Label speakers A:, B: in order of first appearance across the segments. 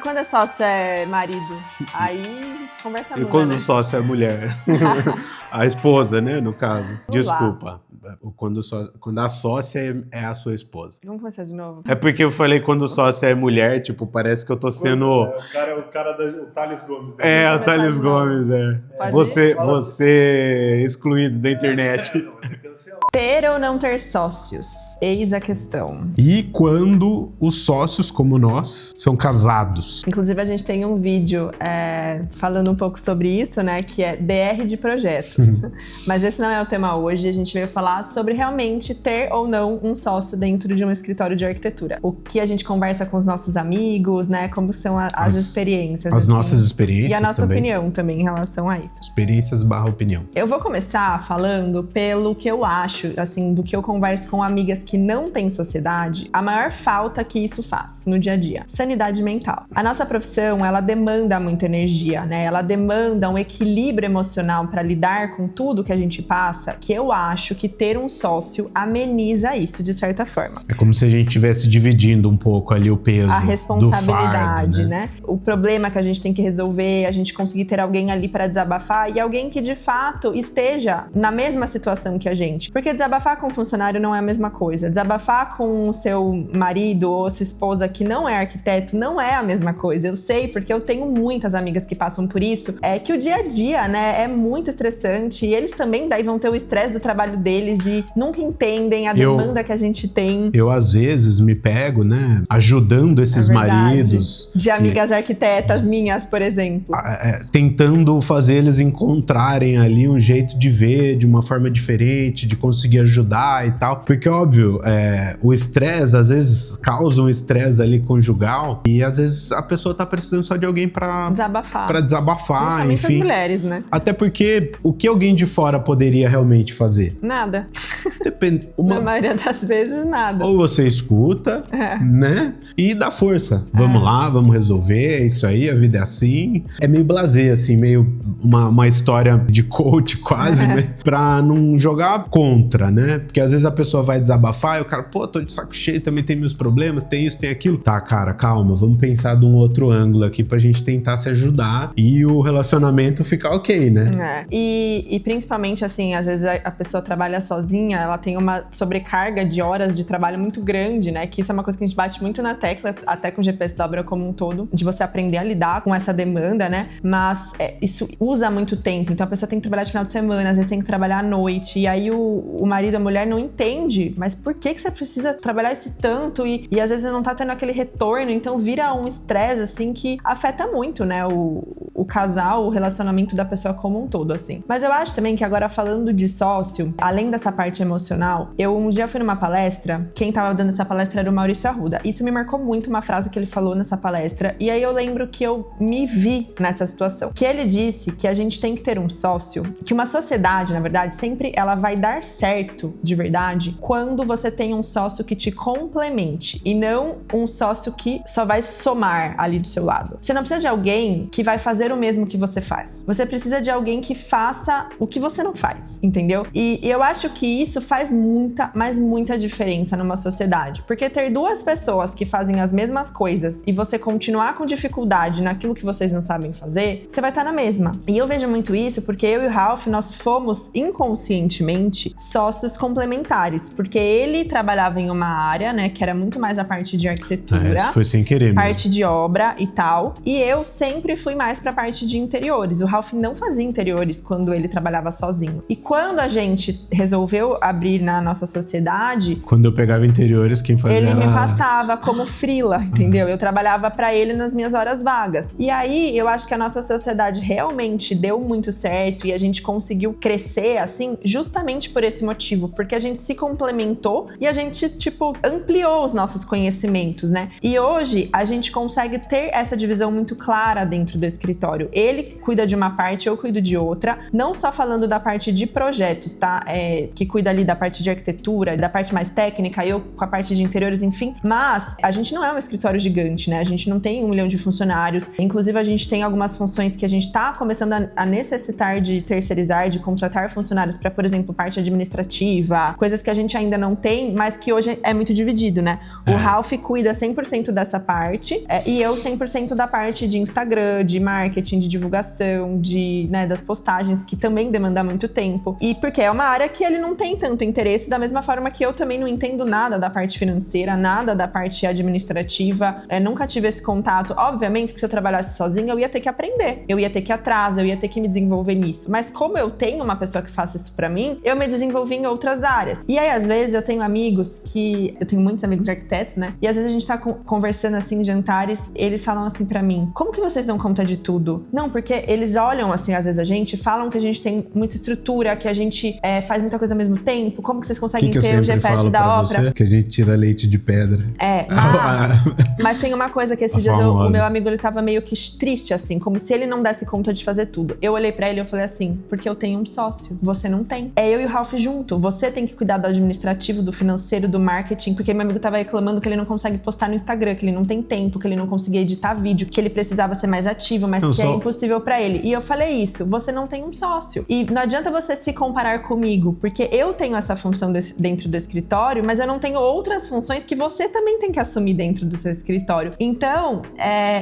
A: quando é sócio é marido? Aí conversa muda,
B: E quando
A: né?
B: o sócio é mulher? A esposa, né, no caso.
A: Vamos lá.
B: Desculpa. Quando a sócia é a sua esposa.
A: Vamos começar de novo?
B: É porque eu falei quando o sócio é mulher, tipo, parece que eu tô sendo...
C: O cara o Thales Gomes. Né?
B: É, o Thales Gomes,
A: Pode
B: Você excluído da internet.
C: Não, vai ser cancelado.
A: Ter ou não ter sócios? Eis a questão.
B: E quando os sócios, como nós, são casados?
A: Inclusive, a gente tem um vídeo falando um pouco sobre isso, né? Que é DR de projetos. Mas esse não é o tema hoje. A gente veio falar sobre realmente ter ou não um sócio dentro de um escritório de arquitetura. O que a gente conversa com os nossos amigos, né? Como são as experiências.
B: As
A: assim.
B: nossas experiências
A: E a nossa
B: também.
A: opinião também em relação a isso.
B: Experiências/opinião.
A: Eu vou começar falando pelo que eu acho, assim, do que eu converso com amigas que não têm sociedade, a maior falta que isso faz no dia a dia. Sanidade mental. A nossa profissão, ela demanda muita energia, né? Ela demanda um equilíbrio emocional para lidar com tudo que a gente passa, que eu acho que ter um sócio ameniza isso, de certa forma.
B: É como se a gente estivesse dividindo um pouco ali o peso
A: A responsabilidade,
B: do fardo,
A: né? O problema que a gente tem que resolver, a gente conseguir ter alguém ali para desabafar e alguém que de fato esteja na mesma situação que a gente. Porque desabafar com um funcionário não é a mesma coisa. Desabafar com o seu marido ou sua esposa que não é arquiteto não é a mesma coisa. Eu sei, porque eu tenho muitas amigas que passam por isso. É que o dia a dia, né, é muito estressante e eles também daí vão ter o estresse do trabalho deles e nunca entendem a demanda que a gente tem.
B: Eu, às vezes, me pego, né, ajudando esses maridos.
A: De amigas arquitetas minhas, por exemplo.
B: Tentando fazer eles encontrarem ali um jeito de ver de uma forma diferente, de conseguir ajudar e tal. Porque, óbvio, o estresse, às vezes, causa um estresse ali conjugal e, às vezes, a pessoa tá precisando só de alguém pra
A: Desabafar.
B: enfim.
A: Principalmente as mulheres, né?
B: Até porque, o que alguém de fora poderia realmente fazer?
A: Nada.
B: Depende.
A: Na maioria das vezes, nada.
B: Ou você escuta, né? E dá força. Vamos lá, vamos resolver, é isso aí, a vida é assim. É meio blasé, assim, meio uma história de coach quase, né? Pra não jogar contra, né? Porque às vezes a pessoa vai desabafar e o cara, pô, tô de saco cheio, também tem meus problemas, tem isso, tem aquilo. Tá, cara, calma, vamos pensar de um outro ângulo aqui pra gente tentar se ajudar e o relacionamento ficar ok, né?
A: E principalmente, assim, às vezes a pessoa trabalha sozinha, ela tem uma sobrecarga de horas de trabalho muito grande, né? Que isso é uma coisa que a gente bate muito na tecla, até com o GPS da obra como um todo, de você aprender a lidar com essa demanda, né? Mas isso usa muito tempo, então a pessoa tem que trabalhar de final de semana, às vezes tem que trabalhar à noite, e aí o marido, a mulher não entende, mas por que você precisa trabalhar esse tanto? E às vezes não tá tendo aquele retorno, então vira um estresse, assim, que afeta muito, né? O casal, o relacionamento da pessoa como um todo, assim. Mas eu acho também que agora, falando de sócio, além dessa parte emocional, eu um dia fui numa palestra, quem tava dando essa palestra era o Maurício Arruda. Isso me marcou muito, uma frase que ele falou nessa palestra, e aí eu lembro que eu me vi nessa situação. Que ele disse que a gente tem que ter um sócio, que uma sociedade, na verdade, sempre ela vai dar certo, de verdade, quando você tem um sócio que te complemente, e não um sócio que só vai somar ali do seu lado. Você não precisa de alguém que vai fazer o mesmo que você faz. Você precisa de alguém que faça o que você não faz, entendeu? E eu acho que isso faz muita, mas muita diferença numa sociedade. Porque ter duas pessoas que fazem as mesmas coisas e você continuar com dificuldade naquilo que vocês não sabem fazer, você vai estar na mesma. E eu vejo muito isso porque eu e o Ralph, nós fomos inconscientemente sócios complementares. Porque ele trabalhava em uma área, né, que era muito mais a parte de arquitetura.
B: Isso foi sem querer
A: parte
B: mesmo.
A: de obra e tal. E eu sempre fui mais pra parte de interiores. O Ralph não fazia interiores quando ele trabalhava sozinho. E quando a gente resolveu abrir na nossa sociedade...
B: Quando eu pegava interiores, quem fazia
A: ele
B: era...
A: me passava como freela, entendeu? Eu trabalhava pra ele nas minhas horas vagas. E aí, eu acho que a nossa sociedade realmente deu muito certo e a gente conseguiu crescer, assim, justamente por esse motivo. Porque a gente se complementou e a gente, tipo, ampliou os nossos conhecimentos, né? E hoje, a gente consegue ter essa divisão muito clara dentro do escritório. escritório. Ele cuida de uma parte, eu cuido de outra. Não só falando da parte de projetos, tá? Que cuida ali da parte de arquitetura, da parte mais técnica, eu com a parte de interiores, enfim. Mas a gente não é um escritório gigante, né? A gente não tem 1 milhão de funcionários. Inclusive, a gente tem algumas funções que a gente tá começando a necessitar de terceirizar, de contratar funcionários para, por exemplo, parte administrativa, coisas que a gente ainda não tem, mas que hoje é muito dividido, né? O Ralph cuida 100% dessa parte e eu 100% da parte de Instagram, de marketing, de divulgação, das postagens, que também demanda muito tempo. E porque é uma área que ele não tem tanto interesse, da mesma forma que eu também não entendo nada da parte financeira, nada da parte administrativa, nunca tive esse contato. Obviamente que se eu trabalhasse sozinha, eu ia ter que aprender, eu ia ter que ir atrás, eu ia ter que me desenvolver nisso. Mas como eu tenho uma pessoa que faça isso pra mim, eu me desenvolvi em outras áreas. E aí, às vezes, eu tenho amigos eu tenho muitos amigos arquitetos, né? E às vezes a gente tá conversando assim em jantares, eles falam assim pra mim: como que vocês dão conta de tudo? Não, porque eles olham assim, às vezes a gente, falam que a gente tem muita estrutura, que a gente faz muita coisa ao mesmo tempo, como que vocês conseguem ter o GPS da obra?
B: Você? Que a gente tira leite de pedra.
A: Mas tem uma coisa que esses dias o meu amigo, ele tava meio que triste, assim, como se ele não desse conta de fazer tudo. Eu olhei pra ele e eu falei assim: porque eu tenho um sócio, você não tem. É eu e o Ralph junto. Você tem que cuidar do administrativo, do financeiro, do marketing, porque meu amigo tava reclamando que ele não consegue postar no Instagram, que ele não tem tempo, que ele não conseguia editar vídeo, que ele precisava ser mais ativo, mas é impossível pra ele. E eu falei isso: você não tem um sócio. E não adianta você se comparar comigo, porque eu tenho essa função dentro do escritório, mas eu não tenho outras funções que você também tem que assumir dentro do seu escritório. Então,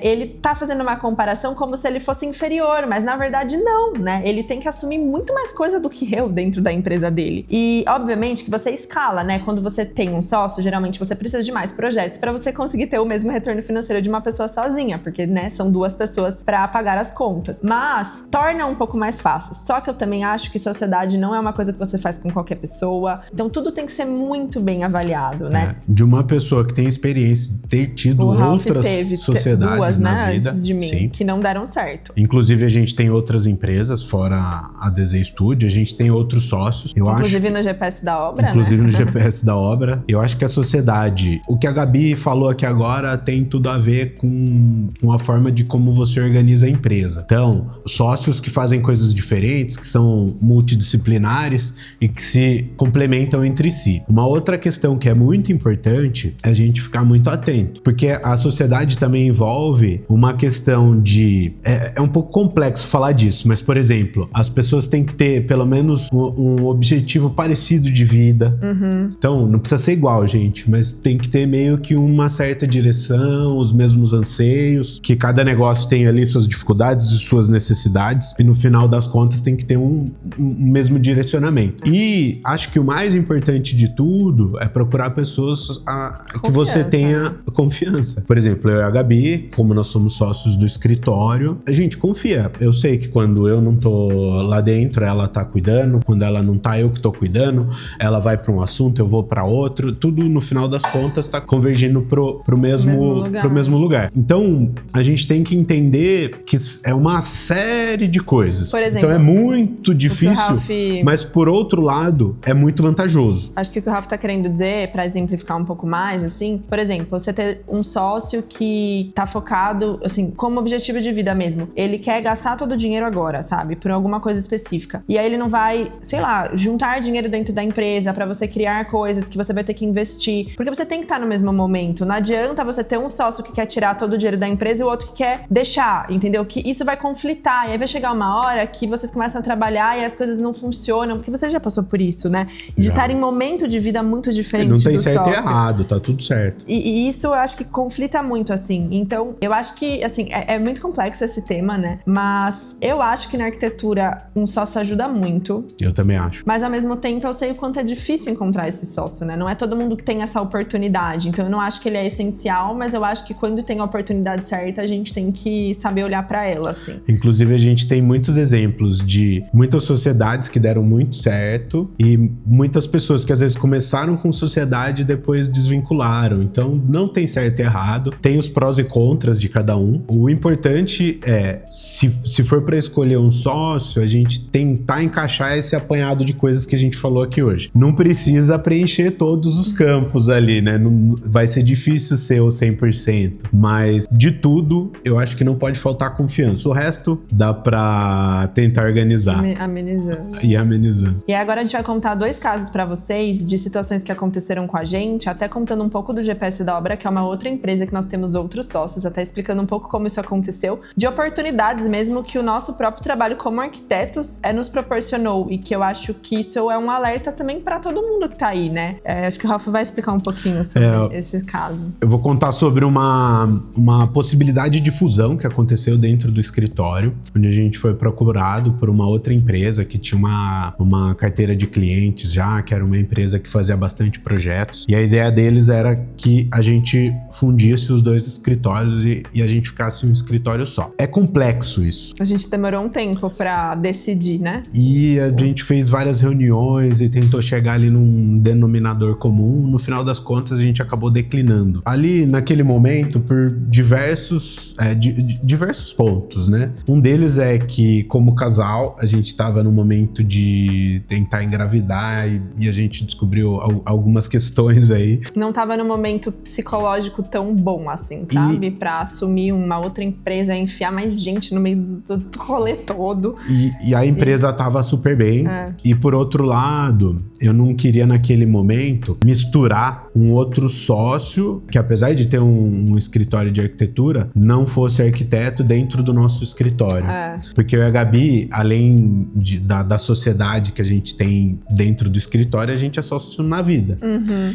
A: ele tá fazendo uma comparação como se ele fosse inferior, mas na verdade não, né? Ele tem que assumir muito mais coisa do que eu dentro da empresa dele. E, obviamente, que você escala, né? Quando você tem um sócio, geralmente você precisa de mais projetos para você conseguir ter o mesmo retorno financeiro de uma pessoa sozinha, porque, né, são 2 pessoas para pagar as contas. Mas torna um pouco mais fácil. Só que eu também acho que sociedade não é uma coisa que você faz com qualquer pessoa. Então, tudo tem que ser muito bem avaliado, né?
B: De uma pessoa que tem experiência de ter tido outras sociedades
A: 2,
B: na
A: né,
B: vida,
A: antes de mim,
B: sim,
A: que não deram certo.
B: Inclusive, a gente tem outras empresas, fora a DZ Studio, a gente tem outros sócios.
A: Inclusive no GPS da obra,
B: Inclusive
A: né?
B: no GPS da obra. Eu acho que a sociedade, o que a Gabi falou aqui agora, tem tudo a ver com a forma de como você organiza a empresa. Então, sócios que fazem coisas diferentes, que são multidisciplinares e que se complementam entre si. Uma outra questão que é muito importante é a gente ficar muito atento, porque a sociedade também envolve uma questão de... É um pouco complexo falar disso, mas, por exemplo, as pessoas têm que ter pelo menos um objetivo parecido de vida. Então, não precisa ser igual, gente, mas tem que ter meio que uma certa direção, os mesmos anseios, que cada negócio tem ali suas dificuldades e suas necessidades, e no final das contas tem que ter um mesmo direcionamento. E acho que o mais importante de tudo é procurar pessoas que você tenha confiança. Por exemplo, eu e a Gabi, como nós somos sócios do escritório, a gente confia. Eu sei que quando eu não tô lá dentro, ela tá cuidando, quando ela não tá, eu que tô cuidando, ela vai pra um assunto, eu vou pra outro, tudo no final das contas tá convergindo pro mesmo lugar. Então, a gente tem que entender que é uma série de coisas.
A: Por exemplo,
B: então é muito difícil, mas por outro lado, é muito vantajoso.
A: Acho que o que o Ralph tá querendo dizer, pra exemplificar um pouco mais, assim, por exemplo, você ter um sócio que tá focado, assim, como objetivo de vida mesmo. Ele quer gastar todo o dinheiro agora, sabe? Por alguma coisa específica. E aí ele não vai, sei lá, juntar dinheiro dentro da empresa pra você criar coisas que você vai ter que investir. Porque você tem que estar no mesmo momento. Não adianta você ter um sócio que quer tirar todo o dinheiro da empresa e o outro que quer deixar, entendeu? Que isso vai conflitar. E aí vai chegar uma hora que vocês começam a trabalhar e as coisas não funcionam. Porque você já passou por isso, né? De estar em momento de vida muito diferente do sócio.
B: Não tem certo e errado, tá tudo certo.
A: E isso eu acho que conflita muito, assim. Então, eu acho que, assim, é muito complexo esse tema, né? Mas eu acho que na arquitetura um sócio ajuda muito.
B: Eu também acho.
A: Mas ao mesmo tempo eu sei o quanto é difícil encontrar esse sócio, né? Não é todo mundo que tem essa oportunidade. Então eu não acho que ele é essencial, mas eu acho que quando tem a oportunidade certa, a gente tem que saber olhar pra ela, assim.
B: Inclusive, a gente tem muitos exemplos de muitas sociedades que deram muito certo e muitas pessoas que às vezes começaram com sociedade e depois desvincularam. Então, não tem certo e errado. Tem os prós e contras de cada um. O importante é, se for pra escolher um sócio, a gente tentar encaixar esse apanhado de coisas que a gente falou aqui hoje. Não precisa preencher todos os campos ali, né? Não, vai ser difícil ser o 100%. Mas, de tudo, eu acho que não pode faltar faltar confiança. O resto dá pra tentar organizar.
A: Amenizando.
B: E amenizando.
A: E agora a gente vai contar 2 casos pra vocês de situações que aconteceram com a gente, até contando um pouco do GPS da Obra, que é uma outra empresa que nós temos outros sócios, até explicando um pouco como isso aconteceu, de oportunidades mesmo que o nosso próprio trabalho como arquitetos nos proporcionou, e que eu acho que isso é um alerta também pra todo mundo que tá aí, né? Acho que o Rafa vai explicar um pouquinho sobre esse caso.
B: Eu vou contar sobre uma possibilidade de fusão que aconteceu dentro do escritório, onde a gente foi procurado por uma outra empresa que tinha uma carteira de clientes já, que era uma empresa que fazia bastante projetos. E a ideia deles era que a gente fundisse os 2 escritórios e a gente ficasse um escritório só. É complexo isso.
A: A gente demorou um tempo pra decidir, né?
B: E a gente fez várias reuniões e tentou chegar ali num denominador comum. No final das contas, a gente acabou declinando. Ali, naquele momento, por diversos pontos, né? Um deles é que, como casal, a gente estava no momento de tentar engravidar e a gente descobriu algumas questões aí.
A: Não tava no momento psicológico tão bom assim, sabe? Pra assumir uma outra empresa, enfiar mais gente no meio do rolê todo.
B: E a empresa tava super bem. E por outro lado, eu não queria naquele momento misturar um outro sócio, que apesar de ter um escritório de arquitetura, não fosse arquiteto dentro do nosso escritório. Porque eu e a Gabi, além da sociedade que a gente tem dentro do escritório, a gente é sócio na vida.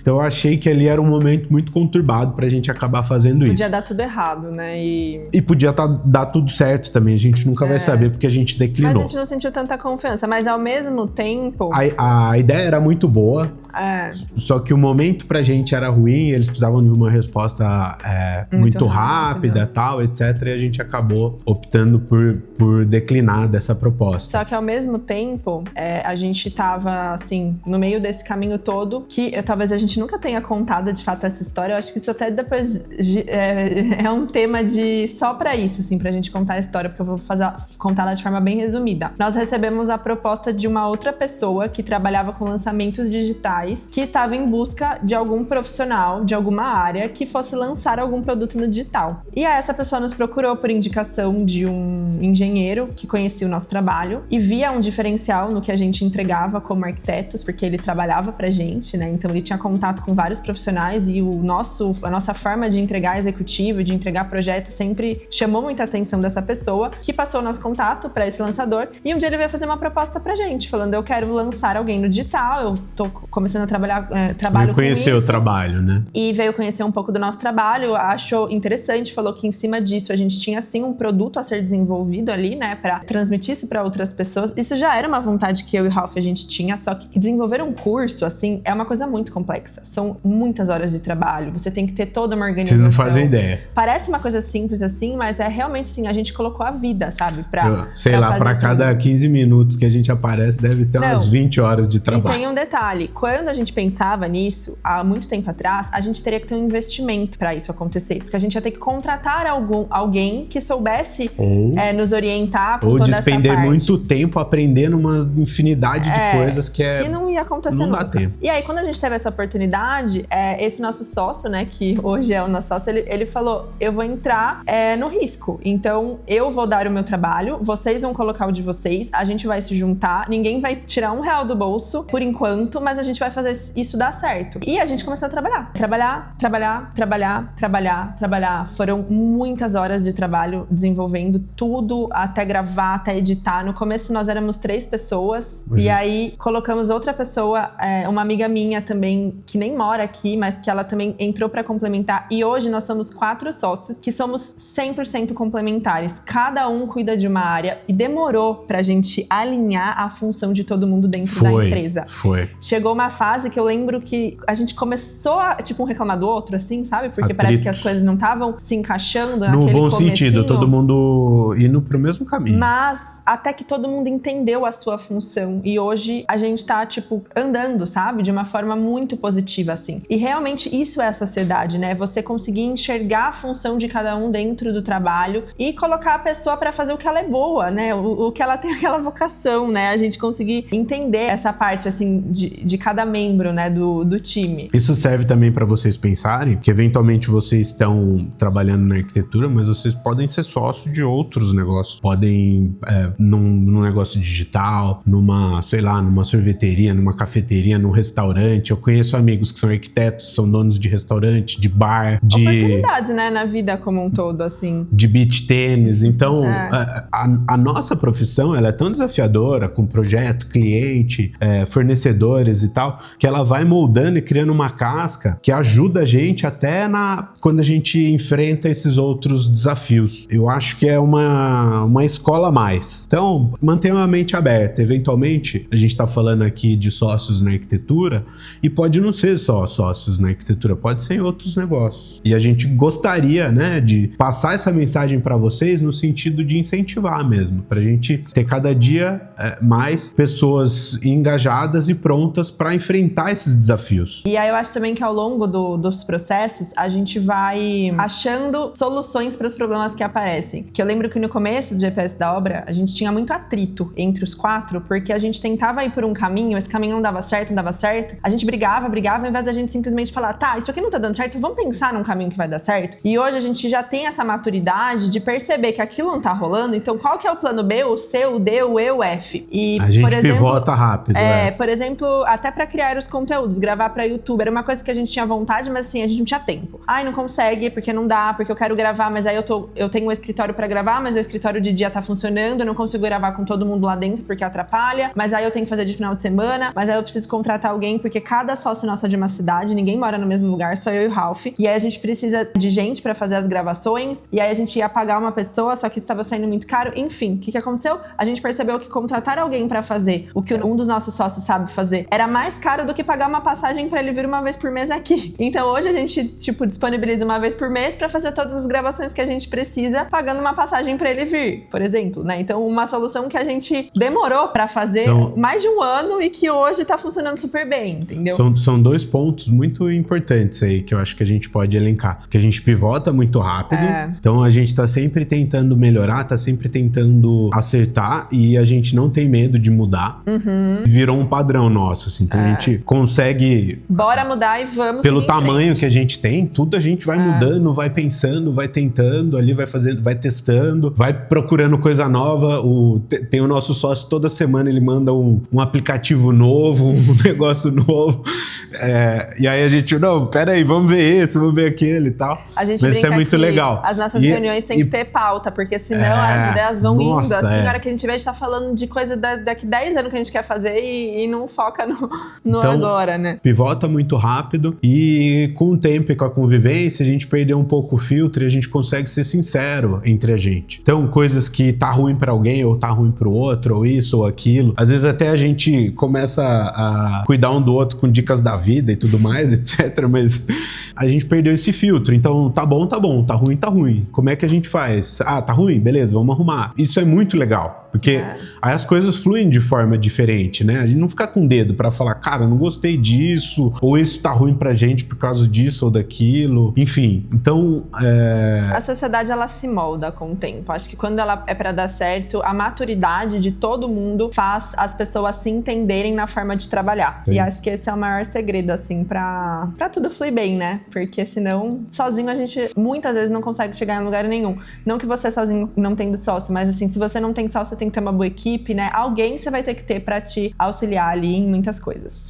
B: Então eu achei que ali era um momento muito conturbado pra gente acabar fazendo isso.
A: Podia dar tudo errado, né?
B: E podia dar tudo certo também. A gente nunca vai saber porque a gente declinou.
A: Mas a gente não sentiu tanta confiança. Mas ao mesmo tempo...
B: A ideia era muito boa. Só que o momento pra gente era ruim. Eles precisavam de uma resposta muito rápida, tal, etc. E a gente acabou optando por declinar dessa proposta.
A: Só que ao mesmo tempo, a gente tava, assim, no meio desse caminho todo, que talvez a gente nunca tenha contado de fato essa história. Eu acho que isso até depois é um tema só pra isso, assim, pra gente contar a história, porque eu vou contar ela de forma bem resumida. Nós recebemos a proposta de uma outra pessoa que trabalhava com lançamentos digitais, que estava em busca de algum profissional de alguma área que fosse lançar algum produto no digital. E aí essa pessoa nos procurou por indicação de um engenheiro que conhecia o nosso trabalho e via um diferencial no que a gente entregava como arquitetos, porque ele trabalhava pra gente, né? Então ele tinha contato com vários profissionais e a nossa forma de entregar executivo, de entregar projeto sempre chamou muita atenção dessa pessoa, que passou o nosso contato pra esse lançador, e um dia ele veio fazer uma proposta pra gente, falando: eu quero lançar alguém no digital, eu tô começando a trabalho com isso.
B: Conhecer o trabalho, né?
A: E veio conhecer um pouco do nosso trabalho, achou interessante, falou que em cima disso a gente tinha sim um produto a ser desenvolvido ali, né, pra transmitir isso pra outras pessoas. Isso já era uma vontade que eu e o Ralph a gente tinha, só que desenvolver um curso, assim, é uma coisa muito complexa. São muitas horas de trabalho, você tem que ter toda uma organização.
B: Vocês não fazem ideia.
A: Parece uma coisa simples assim, mas é realmente sim, a gente colocou a vida, sabe?
B: Pra cada 15 minutos que a gente aparece, deve ter umas 20 horas de trabalho.
A: E tem um detalhe, quando a gente pensava nisso, há muito tempo atrás, a gente teria que ter um investimento pra isso acontecer, porque a gente ia ter que contratar alguém que soubesse nos orientar com toda essa parte. Ou
B: despender muito tempo aprendendo uma infinidade de coisas que
A: não ia acontecer
B: não
A: nunca.
B: Dá tempo.
A: E aí, quando a gente teve essa oportunidade, esse nosso sócio, né, que hoje é o nosso sócio, ele falou: eu vou entrar no risco. Então, eu vou dar o meu trabalho, vocês vão colocar o de vocês, a gente vai se juntar, ninguém vai tirar R$1 do bolso, por enquanto, mas a gente vai fazer isso dar certo. E a gente começou a trabalhar. Foram muitas horas de trabalho desenvolvendo tudo, até gravar, até editar. No começo, nós éramos 3 pessoas, e aí colocamos outra pessoa, uma amiga minha também, que nem mora aqui, mas que ela também entrou pra complementar. E hoje nós somos 4 sócios que somos 100% complementares. Cada um cuida de uma área e demorou pra gente alinhar a função de todo mundo dentro da empresa. Chegou uma fase que eu lembro que a gente começou a, um reclamar do outro, assim, sabe? Porque parece que as coisas não estavam se encaixando naquele comecinho.
B: No bom sentido, todo mundo indo pro mesmo caminho.
A: Mas até que todo mundo entendeu a sua função e hoje a gente tá, andando, sabe? De uma forma muito positiva, assim. E realmente isso é a sociedade, né? Você conseguir enxergar a função de cada um dentro do trabalho e colocar a pessoa pra fazer o que ela é boa, né? O que ela tem aquela vocação, né? A gente conseguir entender essa parte, assim, de cada membro, né? Do time.
B: isso serve também para vocês pensarem que eventualmente vocês estão trabalhando na arquitetura, mas vocês podem ser sócios de outros negócios. Podem, num negócio digital, numa sorveteria, numa cafeteria, num restaurante. Eu conheço amigos que são arquitetos, são donos de restaurante, de bar, de...
A: Oportunidades, né, na vida como um todo, assim.
B: De beach tênis. Então, a nossa profissão, ela é tão desafiadora, com projeto, cliente, fornecedores e tal, que ela vai moldando e criando uma casca que ajuda a gente até quando a gente enfrenta esses outros desafios. Eu acho que é uma escola a mais. Então, mantenha a mente aberta. Eventualmente, a gente está falando aqui de sócios na arquitetura e pode não ser só sócios na arquitetura, pode ser em outros negócios. E a gente gostaria, né, de passar essa mensagem para vocês no sentido de incentivar mesmo, para a gente ter cada dia mais pessoas engajadas e prontas para enfrentar esses desafios.
A: E aí eu acho também que ao longo dos processos a gente vai achando soluções para os problemas que aparecem. Que eu lembro que no começo do GPS da obra a gente tinha muito atrito entre os 4, porque a gente tentava ir por um caminho, esse caminho não dava certo, a gente brigava, ao invés da gente simplesmente falar, tá, isso aqui não tá dando certo, vamos pensar num caminho que vai dar certo. E hoje a gente já tem essa maturidade de perceber que aquilo não tá rolando, então qual que é o plano B, o C, o D, o E, o F? E,
B: a gente pivota rápido.
A: Por exemplo, até pra criar os conteúdos, gravar pra YouTube, era uma coisa que a gente tinha vontade, mas assim, a gente não tinha tempo. Ai, não consegue, porque não dá, porque eu quero gravar, mas aí eu tenho um escritório pra gravar, mas o escritório de dia tá funcionando, eu não consigo gravar com todo mundo lá dentro porque atrapalha, mas aí eu tenho que fazer de final de semana, mas aí eu preciso contratar alguém, porque cada sócio nosso é de uma cidade, ninguém mora no mesmo lugar, só eu e o Ralph, e aí a gente precisa de gente pra fazer as gravações, e aí a gente ia pagar uma pessoa, só que isso estava saindo muito caro, enfim, o que aconteceu? A gente percebeu que contratar alguém pra fazer o que um dos nossos sócios sabe fazer era mais caro do que pagar uma passagem pra ele vir uma vez por mês aqui. Então hoje a gente, disponibiliza uma vez por mês pra fazer todas as gravações que a gente precisa, pagando uma passagem pra ele vir, por exemplo, né? Então uma solução que a gente demorou pra fazer mais de um ano e que hoje tá funcionando super bem, entendeu?
B: São dois pontos muito importantes aí que eu acho que a gente pode elencar. Que a gente pivota muito rápido, então a gente tá sempre tentando melhorar, tá sempre tentando acertar e a gente não tem medo de mudar. Virou um padrão nosso, assim. Então a gente consegue...
A: Bora mudar e vamos
B: pelo tamanho que a gente tem, tudo a gente vai mudando, vai pensando, vai tentando, ali vai fazendo, vai testando, vai procurando coisa nova. Tem o nosso sócio, toda semana ele manda um aplicativo novo, um negócio novo. E aí a gente, não, peraí, vamos ver esse, vamos ver aquele e tal.
A: A gente
B: Mas
A: brinca
B: isso é muito legal.
A: As nossas reuniões têm que ter pauta, porque senão as ideias vão indo. Assim, na hora que a gente vê, a gente tá falando de coisa daqui 10 anos que a gente quer fazer e não foca no então, agora, né?
B: Pivota muito rápido e com o tempo e com a convivência a gente perdeu um pouco o filtro e a gente consegue ser sincero entre a gente. Então, coisas que tá ruim pra alguém ou tá ruim pro outro, ou isso ou aquilo. Às vezes até a gente começa a cuidar um do outro com dicas da vida e tudo mais, etc. Mas a gente perdeu esse filtro. Então, tá bom, tá ruim, tá ruim. Como é que a gente faz? Ah, tá ruim? Beleza, vamos arrumar. Isso é muito legal. Porque aí as coisas fluem de forma diferente, né? A gente não fica com o dedo pra falar, cara, não gostei disso, ou isso tá ruim pra gente por causa disso ou daquilo. Enfim, então...
A: A sociedade, ela se molda com o tempo. Acho que quando ela é pra dar certo, a maturidade de todo mundo faz as pessoas se entenderem na forma de trabalhar. Sim. E acho que esse é o maior segredo, assim, pra tudo fluir bem, né? Porque senão, sozinho a gente muitas vezes não consegue chegar em lugar nenhum. Não que você sozinho não tendo sócio, mas assim, se você não tem sócio, tem que ter uma boa equipe, né? Alguém você vai ter que ter pra te auxiliar ali em muitas coisas.